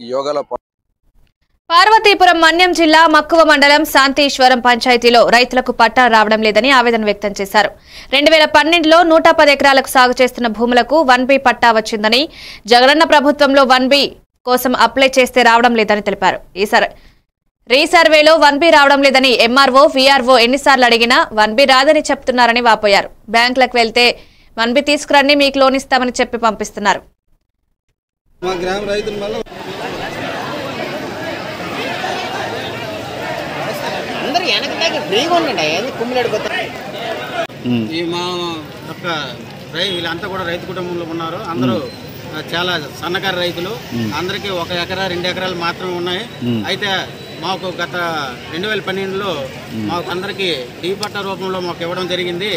యోగాల పార్వతీపురం మన్యం జిల్లా మక్కువ మండలం శాంతీశ్వరం పంచాయతీలో రైతులకు పట్టా రావడం లేదని ఆవేదన వ్యక్తం చేశారు. 2012లో 110 ఎకరాలకు సాగు చేస్తున్న భూములకు 1B పట్టా వచ్చిందని, జగనన్న ప్రభుత్వంలో 1B కోసం అప్లై చేస్తే రావడం లేదని తెలిపారు. రీసర్వేలో 1B రావడం లేదని ఎంఆర్ఓ, వీఆర్ఓ ఎన్నిసార్లు అడిగినా 1B రాదని చెప్తున్నారని వాపోయారు. బ్యాంకులకు వెళ్తే 1B తీసుకురండి, మీకు లోన్ ఇస్తామని చెప్పి పంపిస్తున్నారు. వీళ్ళంతా కూడా రైతు కుటుంబంలో ఉన్నారు. అందరూ చాలా సన్నకారు రైతులు. అందరికీ 1 ఎకరా 2 ఎకరాలు మాత్రమే ఉన్నాయి. అయితే మాకు గత 2012లో మాకు అందరికీ డీ పట్టా రూపంలో మాకు ఇవ్వడం జరిగింది.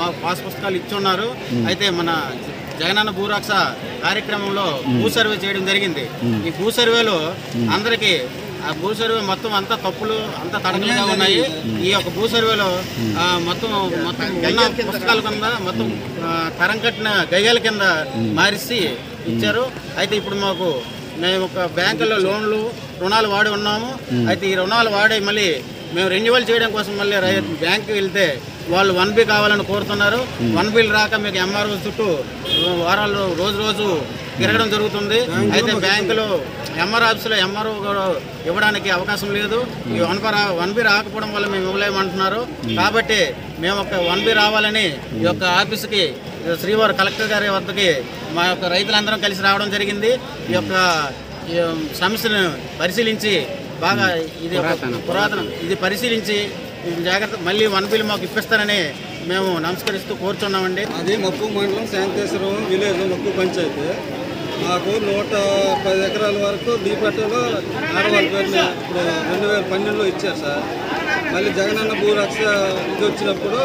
మాకు పాస్ పుస్తకాలు ఇచ్చున్నారు. అయితే మన జగనన్న భూరక్ష కార్యక్రమంలో భూ సర్వే చేయడం జరిగింది. ఈ భూ సర్వేలో అందరికీ ఆ భూ సర్వే మొత్తం అంతా తప్పులు అంతా తడకలుగా ఉన్నాయి. ఈ యొక్క భూ సర్వేలో మొత్తం ఉన్న పుస్తకాల కింద మొత్తం తరం కట్టిన గయ్యాల కింద మారిసి ఇచ్చారు. అయితే ఇప్పుడు మాకు మేము ఒక బ్యాంకుల్లో లోన్లు రుణాలు వాడి ఉన్నాము. అయితే ఈ రుణాలు వాడి మళ్ళీ మేము రెన్యువల్ చేయడం కోసం మళ్ళీ బ్యాంక్కి వెళ్తే వాళ్ళు 1B కావాలని కోరుతున్నారు. 1B రాక మీకు ఎంఆర్ఓ చుట్టూ వారాలు రోజు తిరగడం జరుగుతుంది. అయితే బ్యాంకులో ఎంఆర్ఓ ఆఫీసులో ఎంఆర్ఓ ఇవ్వడానికి అవకాశం లేదు. ఈ 1B రాకపోవడం వల్ల మేము ఇవ్వలేమంటున్నారు. కాబట్టి మేము ఒక 1B రావాలని ఈ యొక్క ఆఫీసుకి శ్రీవారి కలెక్టర్ గారి వద్దకి మా యొక్క రైతులందరం కలిసి రావడం జరిగింది. ఈ యొక్క సమస్యను పరిశీలించి బాగా ఇది పురాతనం ఇది పరిశీలించి జాగ్రత్త మళ్ళీ 1B మాకు ఇప్పిస్తారని మేము నమస్కరిస్తూ కోరుచున్నామండి. అది మక్కువ మండలం శాంతేశ్వరం విలేజ్ మక్కువ పంచాయతీ. మాకు 110 ఎకరాల వరకు డీ పట్టాలో ఆడవాళ్ళ పేరుని ఇప్పుడు 2012లో ఇచ్చారు సార్. మళ్ళీ జగనన్న భూరక్ష ఇది వచ్చినప్పుడు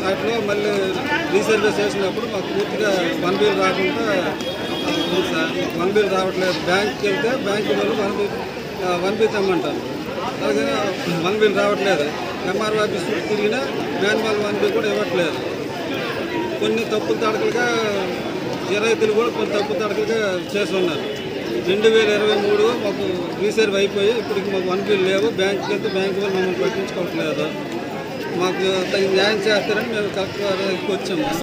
వాటిలో మళ్ళీ రీసర్వే చేసినప్పుడు మాకు పూర్తిగా 1B రాకుండా ఉంది సార్. 1B రావట్లేదు. బ్యాంక్కి వెళ్తే బ్యాంకు వాళ్ళు 1B తెమ్మంటారు. అలాగే 1B రావట్లేదు. ఎంఆర్ఓ ఆఫీస్ తిరిగినా మాన్యువల్ 1B కూడా ఇవ్వట్లేదు. కొన్ని తప్పులు తడకలుగా రైతులు కూడా కొన్ని తప్పులు తడకలుగా చేసి ఉన్నారు. 2023 మాకు రీసర్వ్ అయిపోయి ఇప్పటికి మాకు 1B లేవు. బ్యాంకుకి వెళ్తే బ్యాంకు వాళ్ళు మమ్మల్ని పట్టించుకోవట్లేదు. మాకు తగిన న్యాయం చేస్తారని మేము కలెక్టర్ వచ్చాము.